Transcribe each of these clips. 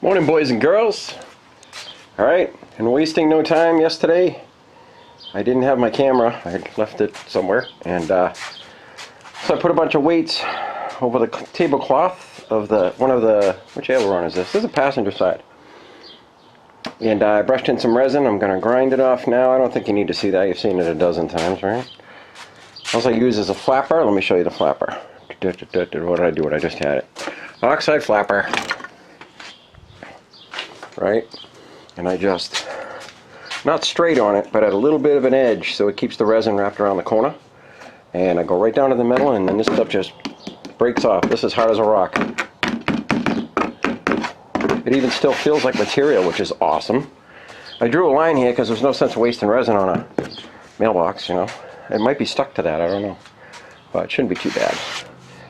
Morning, boys and girls. Alright, and wasting no time yesterday, I didn't have my camera. I had left it somewhere, and so I put a bunch of weights over the tablecloth of which aileron is this? This is a passenger side. And I brushed in some resin. I'm going to grind it off now. I don't think you need to see that. You've seen it a dozen times, right? Also I use as a flapper. Let me show you the flapper. What did I do? I just had it. Oxide flapper. Right? And I just, not straight on it, but at a little bit of an edge so it keeps the resin wrapped around the corner. And I go right down to the middle, and then this stuff just breaks off. This is hard as a rock. It even still feels like material, which is awesome. I drew a line here because there's no sense wasting resin on a mailbox, you know. It might be stuck to that, I don't know. But it shouldn't be too bad.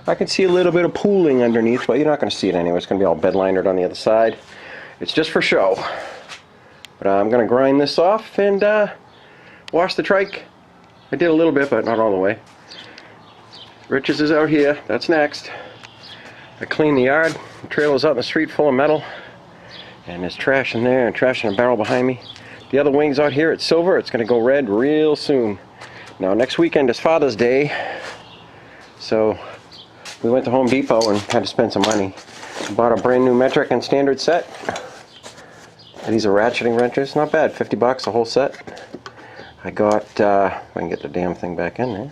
I can see a little bit of pooling underneath, but you're not going to see it anyway. It's going to be all bed linered on the other side. It's just for show. But I'm going to grind this off and wash the trike. I did a little bit, but not all the way. Rich's is out here. That's next. I cleaned the yard. The trailer's out in the street full of metal. And there's trash in there and trash in a barrel behind me. The other wing's out here. It's silver. It's going to go red real soon. Now, next weekend is Father's Day. So we went to Home Depot and had to spend some money. Bought a brand new metric and standard set. These are ratcheting wrenches. Not bad. 50 bucks a whole set. I got, if I can get the damn thing back in there.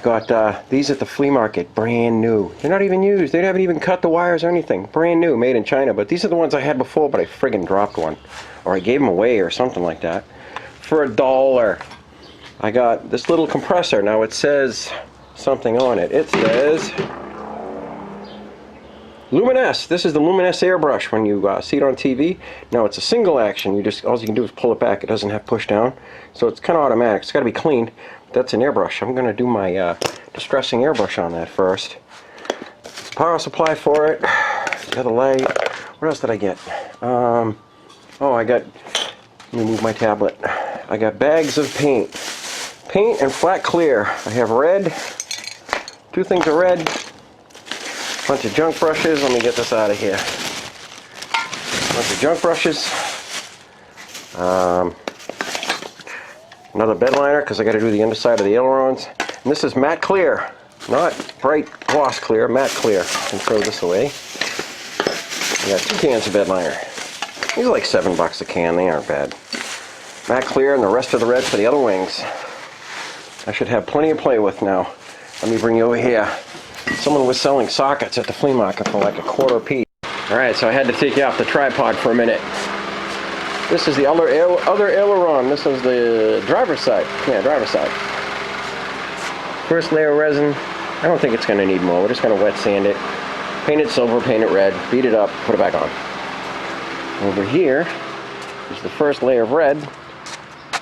Got these at the flea market, brand new. They're not even used. They haven't even cut the wires or anything. Brand new, made in China. But these are the ones I had before, but I friggin' dropped one. Or I gave them away or something like that. For $1. I got this little compressor. Now it says something on it. It says Luminous. This is the Luminous airbrush when you see it on TV. Now it's a single action. All you can do is pull it back. It doesn't have push down. So it's kind of automatic. It's got to be cleaned. That's an airbrush. I'm going to do my distressing airbrush on that first. Power supply for it. The other light. What else did I get? Oh, I got, let me move my tablet. I got bags of paint. Paint and flat clear. I have red. 2 things of red. Bunch of junk brushes. Let me get this out of here. Bunch of junk brushes. Another bed liner because I got to do the underside of the ailerons. And this is matte clear, not bright gloss clear, matte clear. I can throw this away. I got 2 cans of bed liner. These are like 7 bucks a can. They aren't bad. Matte clear and the rest of the red for the other wings. I should have plenty to play with now. Let me bring you over here. Someone was selling sockets at the flea market for like $1/4 a piece. Alright, so I had to take you off the tripod for a minute. This is the other aileron. This is the driver's side. Yeah, driver's side. First layer of resin. I don't think it's going to need more. We're just going to wet sand it. Paint it silver, paint it red, beat it up, put it back on. Over here is the first layer of red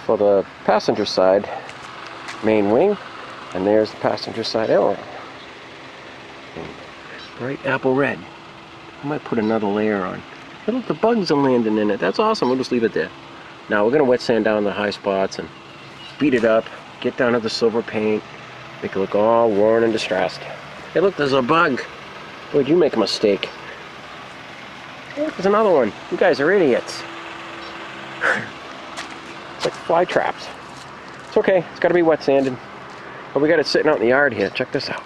for the passenger side main wing. And there's the passenger side aileron. Bright apple red. I might put another layer on. Look, the bugs are landing in it. That's awesome. We'll just leave it there. Now we're going to wet sand down the high spots and beat it up. Get down to the silver paint. Make it look all worn and distressed. Hey, look, there's a bug. Boy, did you make a mistake. Hey, look, there's another one. You guys are idiots. It's like fly traps. It's okay. It's got to be wet sanded. But we got it sitting out in the yard here. Check this out.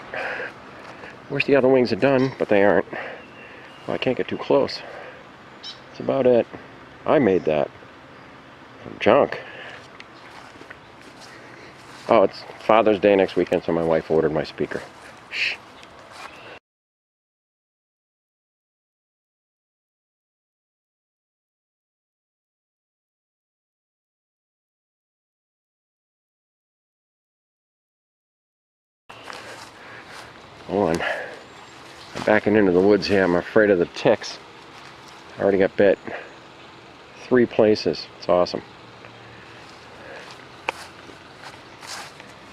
Wish the other wings are done, but they aren't. Well, I can't get too close. That's about it. I made that from junk. Oh, it's Father's Day next weekend, so my wife ordered my speaker. Shh. Hold on. I'm backing into the woods here. I'm afraid of the ticks. I already got bit 3 places. It's awesome.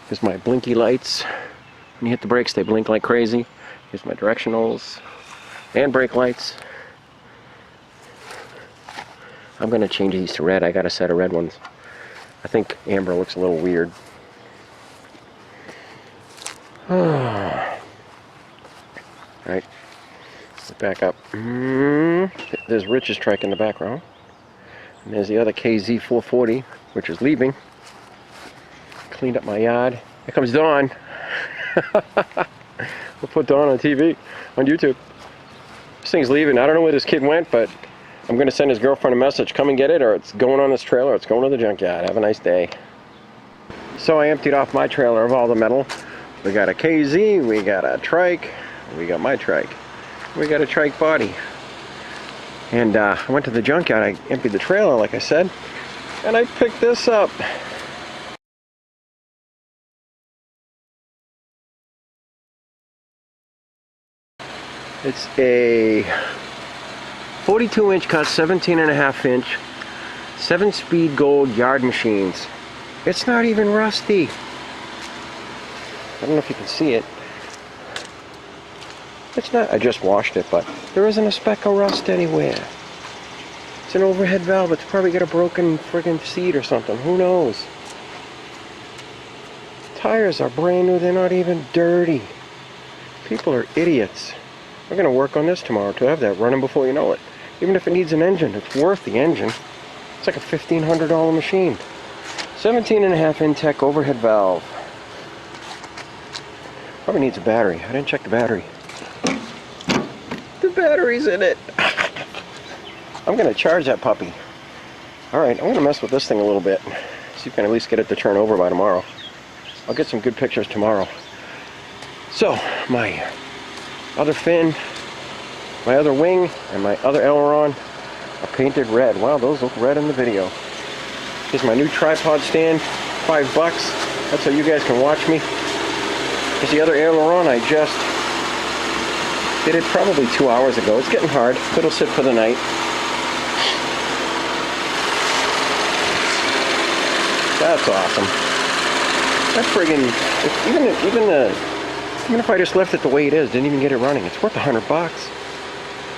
Here's my blinky lights. When you hit the brakes, they blink like crazy. Here's my directionals and brake lights. I'm going to change these to red. I got a set of red ones. I think amber looks a little weird. Alright, Back up. There's Rich's Trike in the background. And there's the other KZ440, which is leaving. Cleaned up my yard. Here comes Dawn. We'll put Dawn on TV, on YouTube. This thing's leaving. I don't know where this kid went, but I'm going to send his girlfriend a message. Come and get it, or it's going on this trailer, or it's going to the junkyard. Have a nice day. So I emptied off my trailer of all the metal. We got a KZ, we got a Trike, we got my Trike. We got a Trike body. And I went to the junkyard. I emptied the trailer, like I said, and I picked this up. It's a 42-inch cut, 17.5-inch, 7-speed gold yard machines. It's not even rusty. I don't know if you can see it. It's not, I just washed it, but there isn't a speck of rust anywhere. It's an overhead valve. It's probably got a broken friggin' seat or something. Who knows? Tires are brand new. They're not even dirty. People are idiots. We're going to work on this tomorrow to have that running before you know it. Even if it needs an engine, it's worth the engine. It's like a $1,500 machine. 17.5 Intech overhead valve. Probably needs a battery. I didn't check the battery. The battery's in it. I'm going to charge that puppy. Alright, I'm going to mess with this thing a little bit. See if I can at least get it to turn over by tomorrow. I'll get some good pictures tomorrow. So, my other fin, my other wing, and my other aileron are painted red. Wow, those look red in the video. Here's my new tripod stand, $5. That's so you guys can watch me. Here's the other aileron. I just did it probably 2 hours ago. It's getting hard. It'll sit for the night. That's awesome. That friggin', even if I just left it the way it is, didn't even get it running, it's worth $100.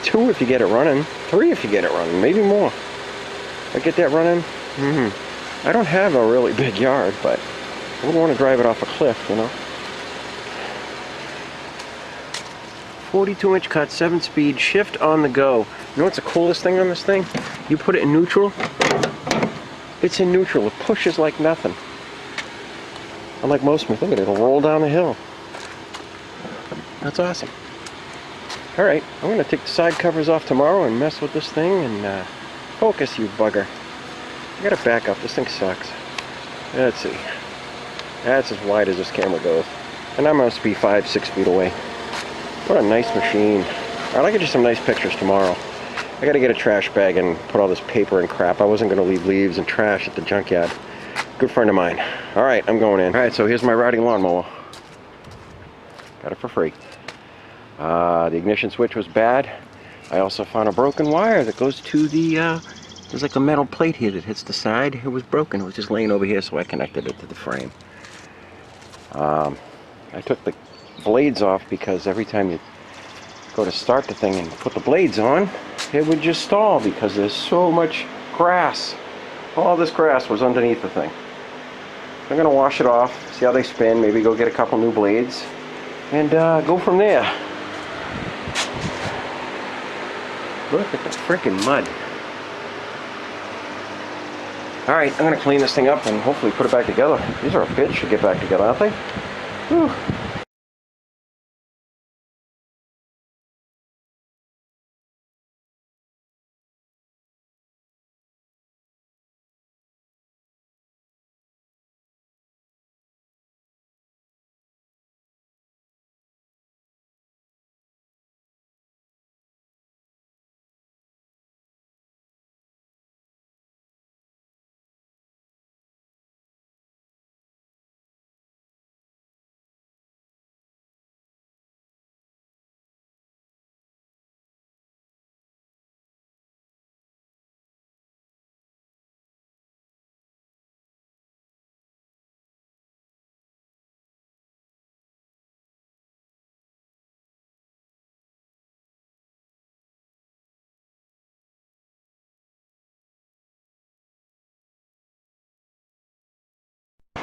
2 if you get it running, 3 if you get it running, maybe more. If I get that running, I don't have a really big yard, but I wouldn't want to drive it off a cliff, you know. 42-inch cut, 7-speed, shift on the go. You know what's the coolest thing on this thing? You put it in neutral. It's in neutral. It pushes like nothing. Unlike most, look at it, it'll roll down the hill. That's awesome. Alright, I'm going to take the side covers off tomorrow and mess with this thing and focus, you bugger. I gotta back up. This thing sucks. Let's see. That's as wide as this camera goes. And I must be 5-6 feet away. What a nice machine. Alright, I'll get you some nice pictures tomorrow. I gotta get a trash bag and put all this paper and crap. I wasn't gonna leave leaves and trash at the junkyard. Good friend of mine. Alright, I'm going in. Alright, so here's my riding lawnmower. Got it for free. The ignition switch was bad. I also found a broken wire that goes to the, there's like a metal plate here that hits the side. It was broken. It was just laying over here, so I connected it to the frame. I took the blades off because every time you go to start the thing and put the blades on, it would just stall because there's so much grass. All this grass was underneath the thing. I'm going to wash it off, see how they spin, maybe go get a couple new blades, and go from there. Look at the freaking mud. Alright, I'm going to clean this thing up and hopefully put it back together. These are a bitch to get back together, aren't they? Whew.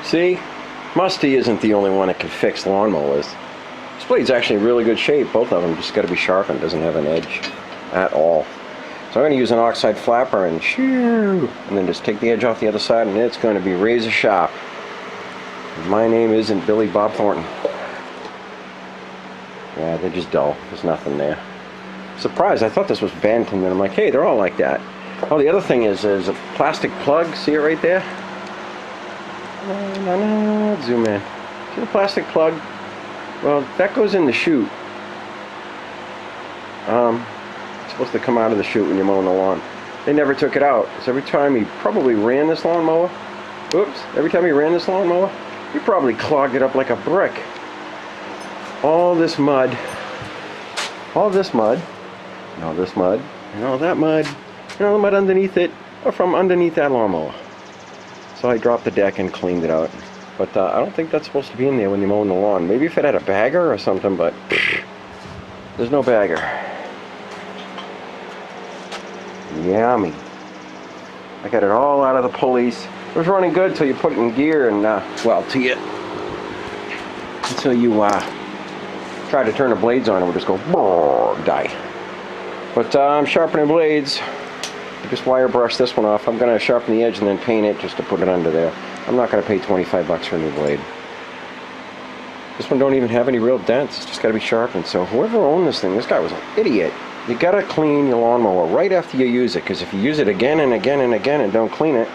See? Musty isn't the only one that can fix lawnmowers. This blade's actually in really good shape, both of them. Just got to be sharpened. Doesn't have an edge at all. So I'm going to use an oxide flapper and then just take the edge off the other side, and it's going to be razor sharp. My name isn't Billy Bob Thornton. Yeah, they're just dull. There's nothing there. Surprised. I thought this was bent, and then I'm like, hey, they're all like that. Oh, the other thing is there's a plastic plug. See it right there? Zoom in. See the plastic plug? Well, that goes in the chute. It's supposed to come out of the chute when you're mowing the lawn. They never took it out. So every time he probably ran this lawnmower, every time he ran this lawnmower, he probably clogged it up like a brick. All this mud, and all this mud, and all that mud, and all the mud underneath it, or from underneath that lawnmower. So I dropped the deck and cleaned it out. But I don't think that's supposed to be in there when you're mowing the lawn. Maybe if it had a bagger or something, but there's no bagger. Yummy. I got it all out of the pulleys. It was running good till you put it in gear and, until you try to turn the blades on, it would just go, die. But I'm sharpening blades. I just wire brush this one off. I'm going to sharpen the edge and then paint it just to put it under there. I'm not going to pay 25 bucks for a new blade. This one don't even have any real dents. It's just got to be sharpened. So whoever owned this thing, this guy was an idiot. You got to clean your lawnmower right after you use it, because if you use it again and again and again and don't clean it,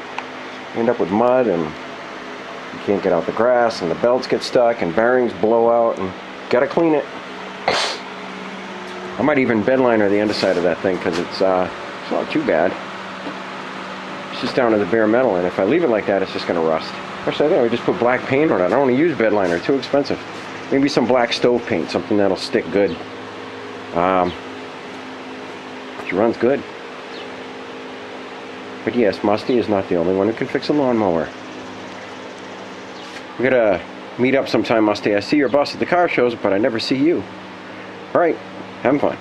you end up with mud and you can't get out the grass and the belts get stuck and bearings blow out, and you got to clean it. I might even bed liner the underside of that thing, because it's not too bad. It's just down to the bare metal, and if I leave it like that, it's just going to rust. Actually, I think I would just put black paint on it. I don't want to use bed liner, too expensive. Maybe some black stove paint, something that'll stick good. It runs good. But yes, Musty is not the only one who can fix a lawnmower. We gotta meet up sometime, Musty. I see your bus at the car shows, but I never see you. Alright, having fun.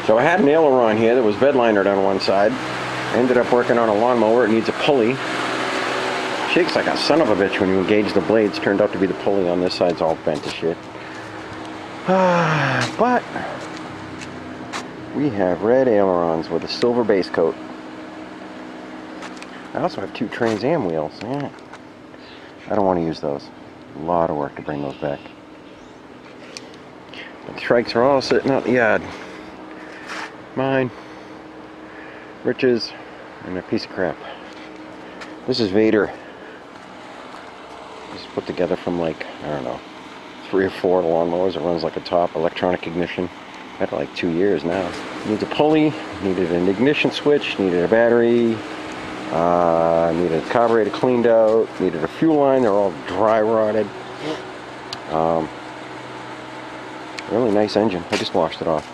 So I had an aileron here that was bed linered on one side. I ended up working on a lawnmower. It needs a pulley. Shakes like a son of a bitch when you engage the blades. Turned out to be the pulley on this side's all bent to shit. But we have red ailerons with a silver base coat. I also have 2 Trans Am wheels. Yeah. I don't want to use those. A lot of work to bring those back. But the Trikes are all sitting out in the yard. Mine, Rich's, and a piece of crap. This is Vader. This is put together from, like, I don't know, 3 or 4 lawnmowers. It runs like a top electronic ignition. Had it like 2 years now. Needs a pulley, needed an ignition switch, needed a battery, needed a carburetor cleaned out, needed a fuel line. They're all dry rotted. Really nice engine. I just washed it off.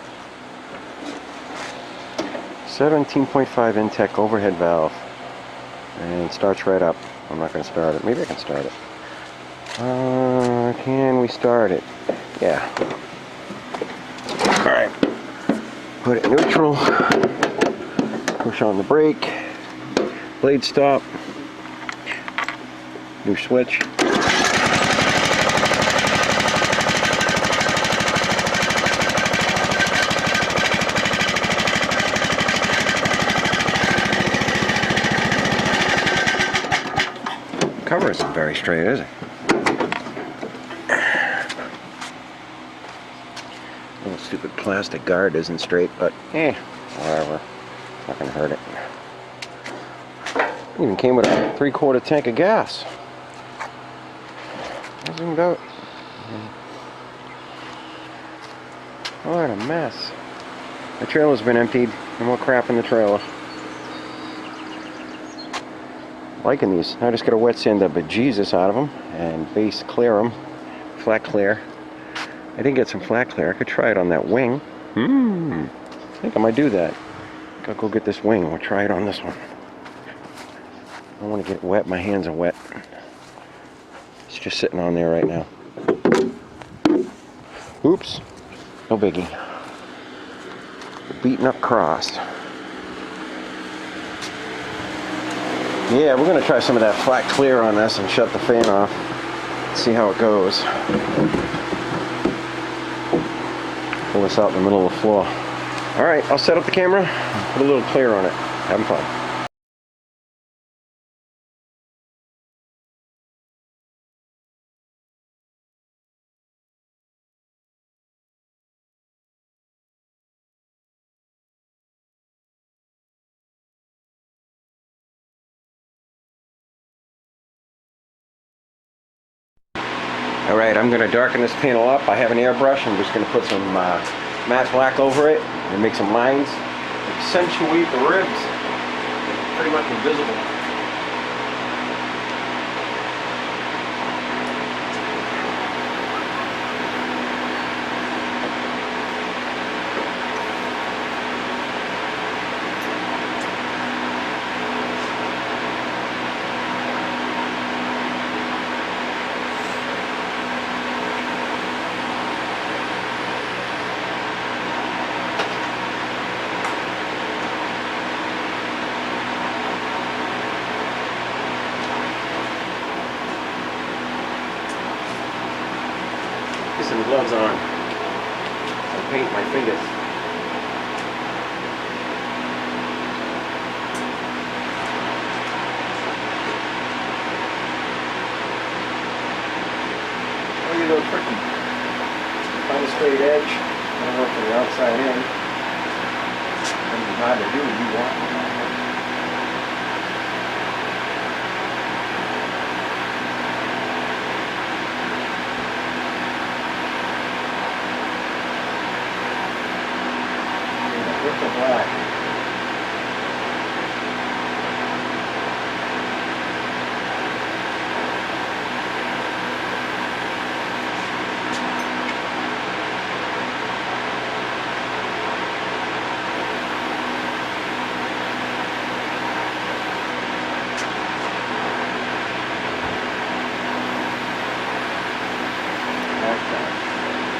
17.5 Intech overhead valve, and it starts right up. I'm not going to start it. Maybe I can start it. Can we start it? Yeah. Alright. Put it in neutral. Push on the brake. Blade stop. New switch. Cover isn't very straight, is it? Little stupid plastic guard isn't straight, but whatever. Not gonna hurt it. It even came with a 3/4 tank of gas. Zoomed out. What a mess. The trailer's been emptied. No more crap in the trailer. Liking these. I just got to wet sand the bejesus out of them and base clear them. Flat clear. I didn't get some flat clear. I could try it on that wing. I think I might do that. I'll go get this wing. We'll try it on this one. I don't want to get it wet. My hands are wet. It's just sitting on there right now. Oops. No biggie. The beaten up cross. Yeah, we're gonna try some of that flat clear on this and shut the fan off. See how it goes. Pull this out in the middle of the floor. All right, I'll set up the camera, put a little clear on it. Having fun. All right, I'm gonna darken this panel up. I have an airbrush. I'm just gonna put some matte black over it and make some lines. Accentuate the ribs. Pretty much invisible. Get some gloves on. I'll paint my fingers. Oh, you're a little tricky. Find a straight edge. I don't know from the outside in. It'll be hard to do if you want. Black.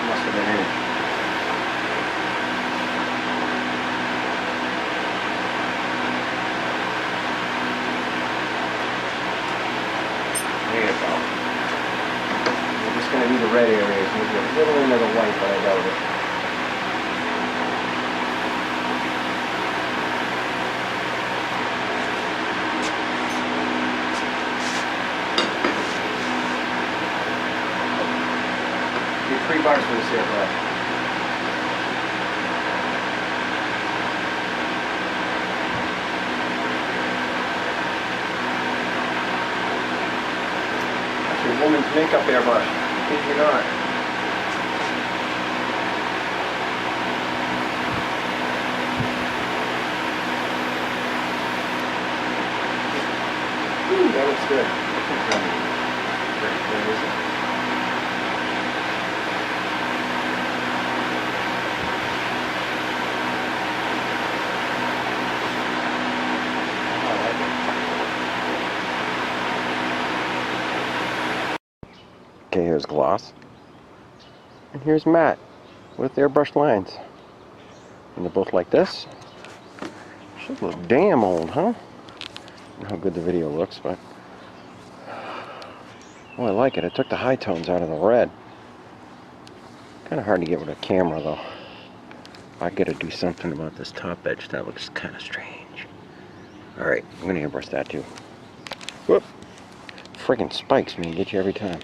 Must have been in. Going to be the red areas, maybe a little into the white, but I doubt it. Get $3 for this airbrush. That's your woman's makeup airbrush. Kid you not. Ooh, that looks good. Where is it? Okay, here's gloss. And here's matte with airbrush lines. And they're both like this. Should look damn old, huh? I don't know how good the video looks, but oh, I like it. It took the high tones out of the red. Kind of hard to get with a camera, though. I gotta do something about this top edge. That looks kind of strange. Alright, I'm gonna airbrush that too. Whoop! Freaking spikes, man. Get you every time.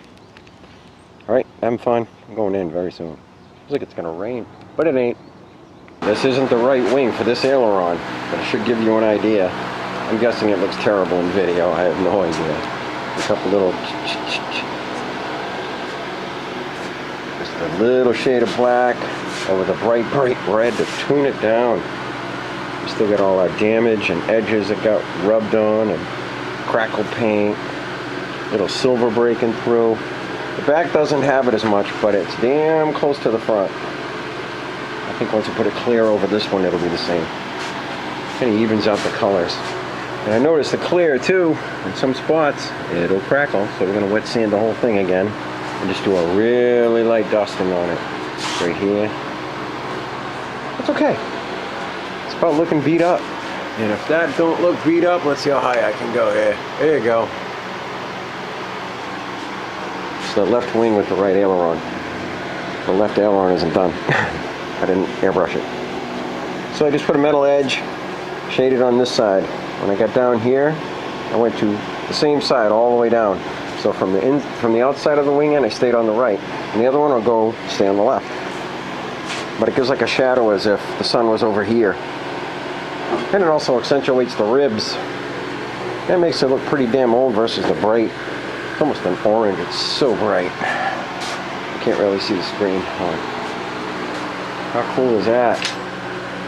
Alright, having fun. I'm going in very soon. Looks like it's gonna rain, but it ain't. This isn't the right wing for this aileron, but it should give you an idea. I'm guessing it looks terrible in video. I have no idea. A couple little... Just a little shade of black over the bright red to tune it down. We still got all our damage and edges that got rubbed on and crackle paint. Little silver breaking through. The back doesn't have it as much, but it's damn close to the front. I think once you put it clear over this one, it'll be the same. Kind of evens out the colors. And I noticed the clear too, in some spots, it'll crackle. So we're going to wet sand the whole thing again and just do a really light dusting on it. Right here. That's okay. It's about looking beat up. And if that don't look beat up, let's see how high I can go here. There you go. It's the left wing with the right aileron. The left aileron isn't done. I didn't airbrush it. So I just put a metal edge, shaded on this side. When I got down here, I went to the same side all the way down. So from the outside of the wing end, I stayed on the right, and the other one will stay on the left. But it gives like a shadow as if the sun was over here. And it also accentuates the ribs. That makes it look pretty damn old versus the bright. It's almost an orange. It's so bright. You can't really see the screen. How cool is that?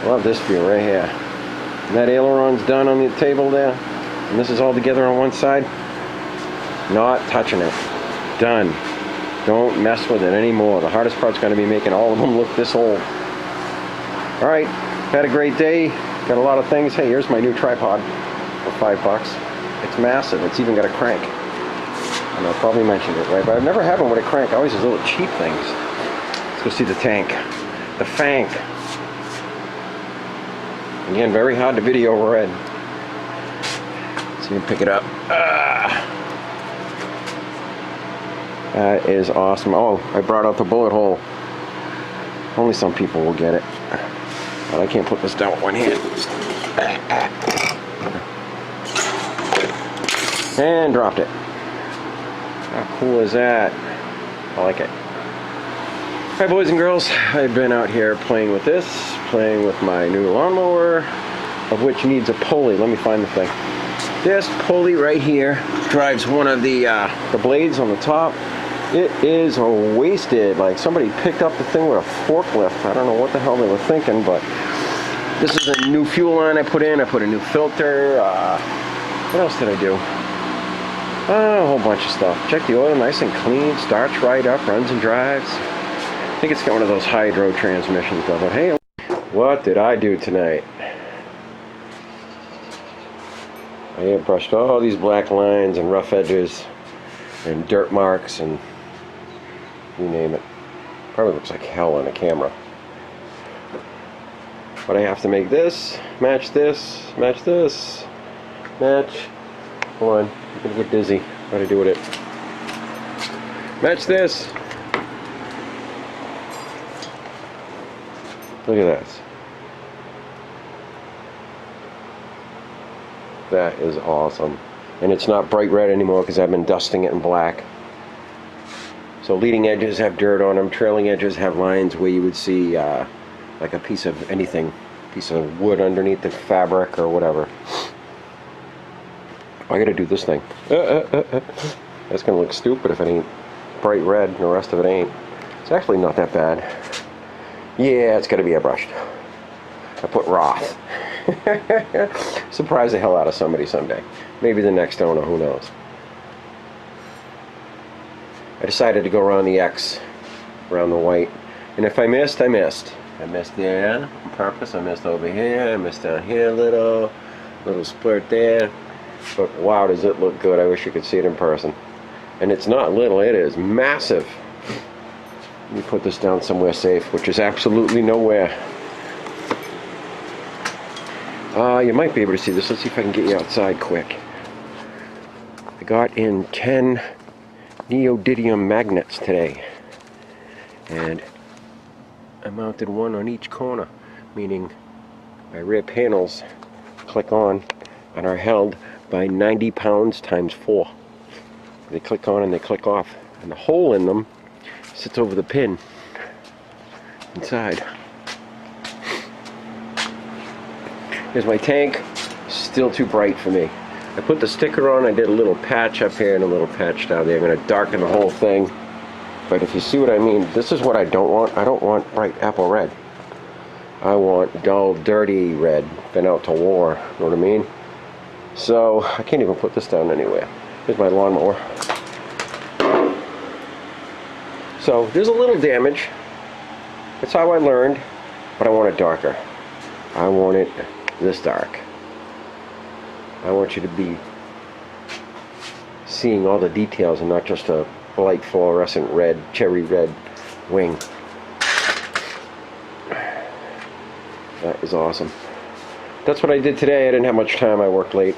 Love this view right here. And that aileron's done on the table there. And this is all together on one side. Not touching it. Done. Don't mess with it anymore. The hardest part's going to be making all of them look this old. Alright, had a great day. Got a lot of things. Hey, here's my new tripod for $5. It's massive. It's even got a crank. And I probably mentioned it, right? But I've never had one with a crank. I always use little cheap things. Let's go see the tank. The Fank. Again, very hard to video red. So you can pick it up. That is awesome. Oh, I brought out the bullet hole. Only some people will get it. But I can't put this down with one hand. And dropped it. How cool is that? I like it. Hi boys and girls, I've been out here playing with this, playing with my new lawnmower, of which needs a pulley. Let me find the thing. This pulley right here drives one of the blades on the top. It is wasted. Like somebody picked up the thing with a forklift. I don't know what the hell they were thinking, but this is a new fuel line I put in. I put a new filter. What else did I do? A whole bunch of stuff. Check the oil, nice and clean. Starts right up, runs and drives. I think it's got one of those hydro transmissions though. But hey, what did I do tonight? I airbrushed all these black lines and rough edges and dirt marks and you name it. Probably looks like hell on a camera. But I have to make this, match this, match this, match. Hold on, I'm gonna get dizzy. How to do with it? Match this. Look at that. That is awesome. And it's not bright red anymore because I've been dusting it in black. So leading edges have dirt on them. Trailing edges have lines where you would see like a piece of anything. Piece of wood underneath the fabric or whatever. I gotta do this thing. That's gonna look stupid if it ain't bright red and the rest of it ain't. It's actually not that bad. Yeah, it's gotta be airbrushed. I put Roth. Surprise the hell out of somebody someday. Maybe the next owner, who knows. I decided to go around the X, around the white. And if I missed, I missed. I missed there on purpose. I missed over here. I missed down here a little splurt there. But wow, does it look good. I wish you could see it in person. And it's not little, it is massive. Let me put this down somewhere safe, which is absolutely nowhere. You might be able to see this. Let's see if I can get you outside quick. I got in 10 neodymium magnets today. And I mounted one on each corner, meaning my rear panels click on and are held by 90 pounds times 4. They click on and they click off. And the hole in them sits over the pin inside. Here's my tank. Still too bright for me. I put the sticker on. I did a little patch up here and a little patch down there. I'm going to darken the whole thing. But if you see what I mean, this is what I don't want. I don't want bright apple red. I want dull, dirty red. Been out to war. Know what I mean? So I can't even put this down anywhere. Here's my lawnmower. So there's a little damage. That's how I learned. But I want it darker. I want it this dark. I want you to be seeing all the details and not just a light fluorescent red, cherry red wing. That is awesome. that's what I did today. I didn't have much time. I worked late.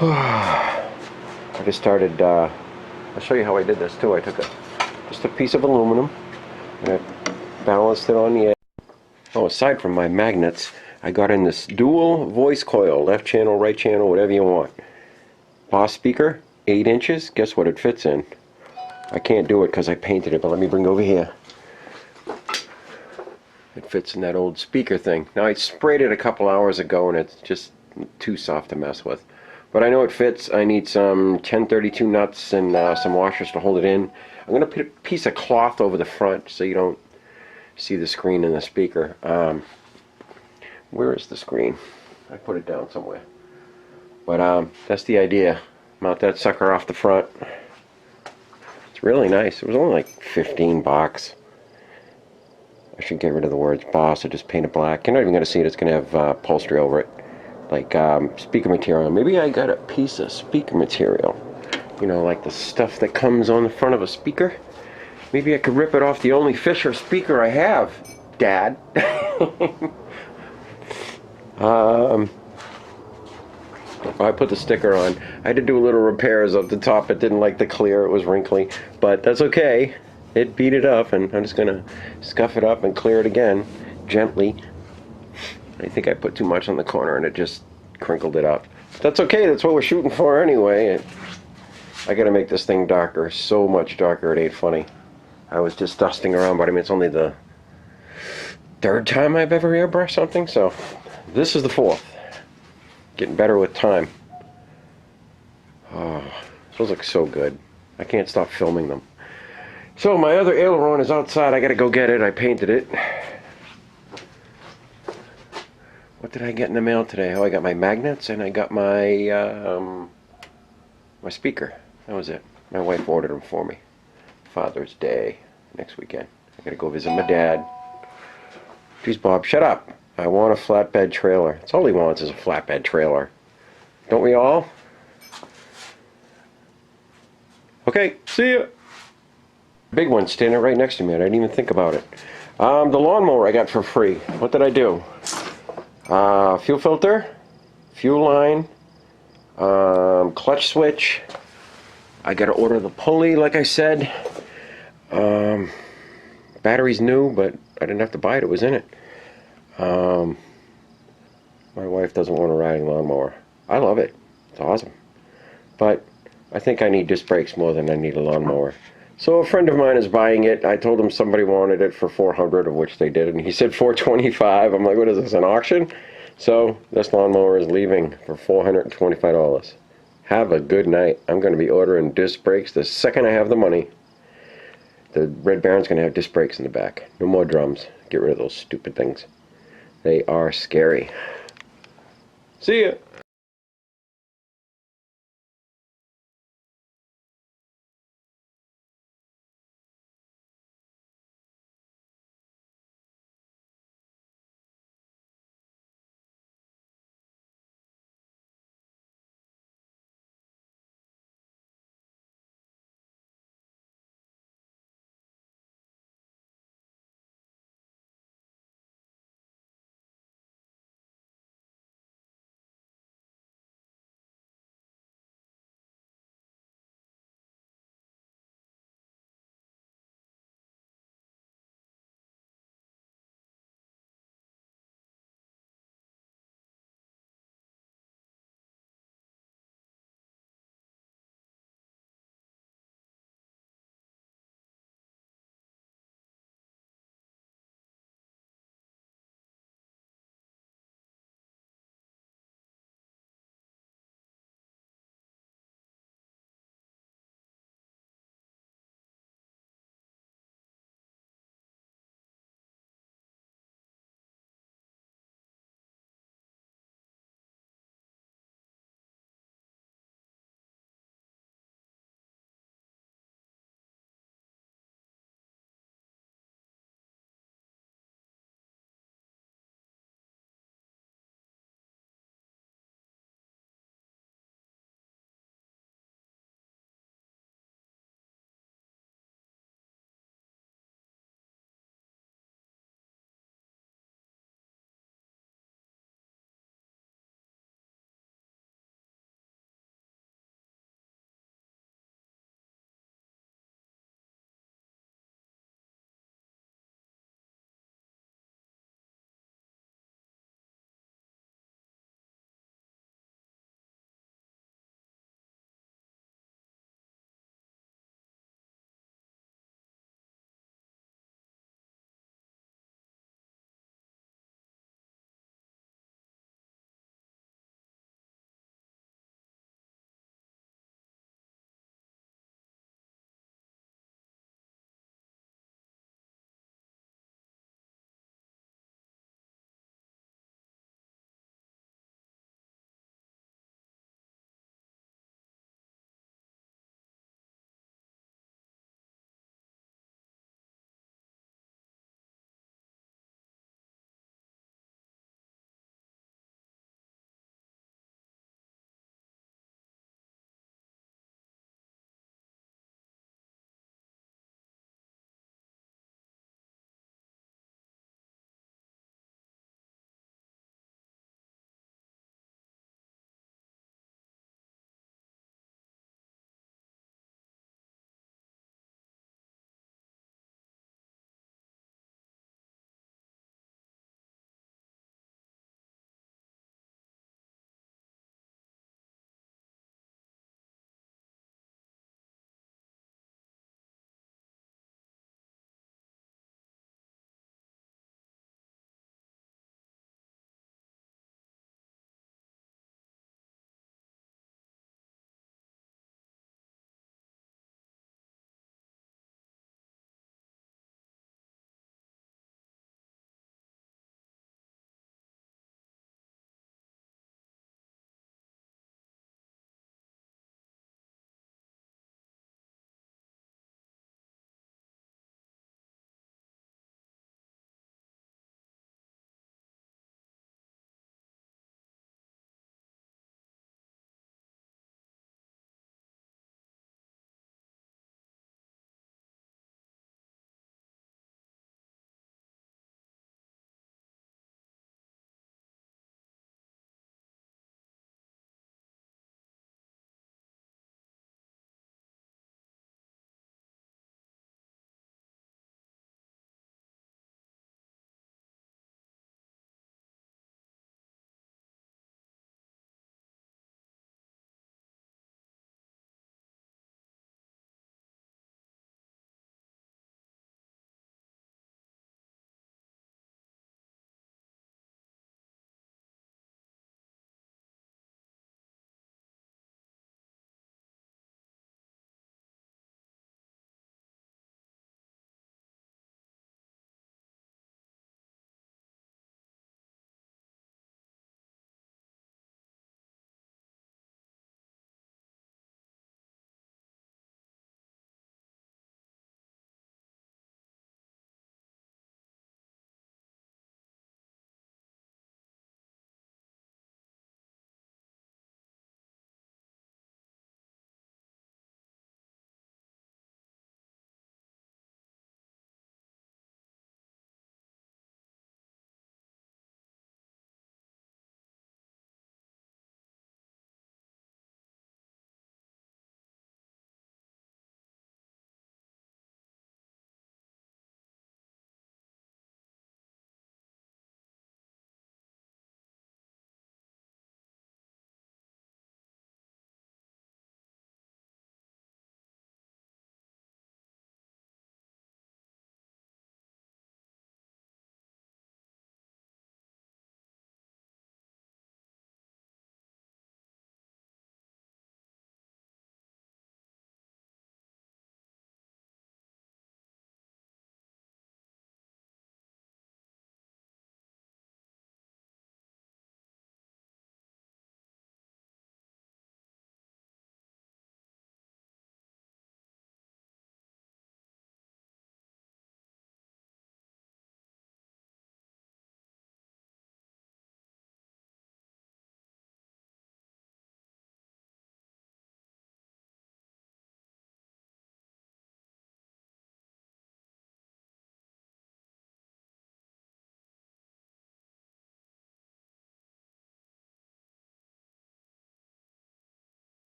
I just started, I'll show you how I did this too. I took just a piece of aluminum and I balanced it on the edge. Oh, aside from my magnets, I got in this dual voice coil, left channel, right channel, whatever you want. Boss speaker, 8 inches. Guess what it fits in? I can't do it because I painted it, but let me bring it over here. It fits in that old speaker thing. Now I sprayed it a couple hours ago and it's just too soft to mess with. But I know it fits. I need some 1032 nuts and some washers to hold it in. I'm going to put a piece of cloth over the front so you don't see the screen and the speaker. Where is the screen? I put it down somewhere. But that's the idea. Mount that sucker off the front. It's really nice. It was only like 15 bucks. I should get rid of the words Boss. I just paint it black. You're not even going to see it. It's going to have upholstery over it. Like speaker material. Maybe I got a piece of speaker material. You know, like the stuff that comes on the front of a speaker. Maybe I could rip it off the only Fisher speaker I have, Dad. I put the sticker on. I had to do a little repairs up the top. It didn't like the clear. It was wrinkly. But that's okay. It beat it up, and I'm just going to scuff it up and clear it again, gently. I think I put too much on the corner, and it just crinkled it up. That's okay. That's what we're shooting for anyway. I got to make this thing darker. So much darker, it ain't funny. I was just dusting around, but I mean, it's only the 3rd time I've ever airbrushed something, so this is the 4th. Getting better with time. Oh, those look so good. I can't stop filming them. So my other aileron is outside. I gotta go get it. I painted it. What did I get in the mail today? Oh, I got my magnets and I got my my speaker. That was it. My wife ordered them for me. Father's Day next weekend. I gotta go visit my dad. Jeez, Bob, shut up. I want a flatbed trailer. That's all he wants is a flatbed trailer. Don't we all? Okay, see ya. Big one standing right next to me. I didn't even think about it. The lawnmower I got for free. What did I do? Fuel filter, fuel line, clutch switch. I got to order the pulley, like I said. Battery's new, but I didn't have to buy it. It was in it. My wife doesn't want a riding lawnmower. I love it. It's awesome. But I think I need disc brakes more than I need a lawnmower. So a friend of mine is buying it. I told him somebody wanted it for $400, of which they did, and he said $425. I'm like, what is this, an auction? So this lawnmower is leaving for $425. Have a good night. I'm going to be ordering disc brakes the second I have the money. The Red Baron's going to have disc brakes in the back. No more drums. Get rid of those stupid things. They are scary. See ya.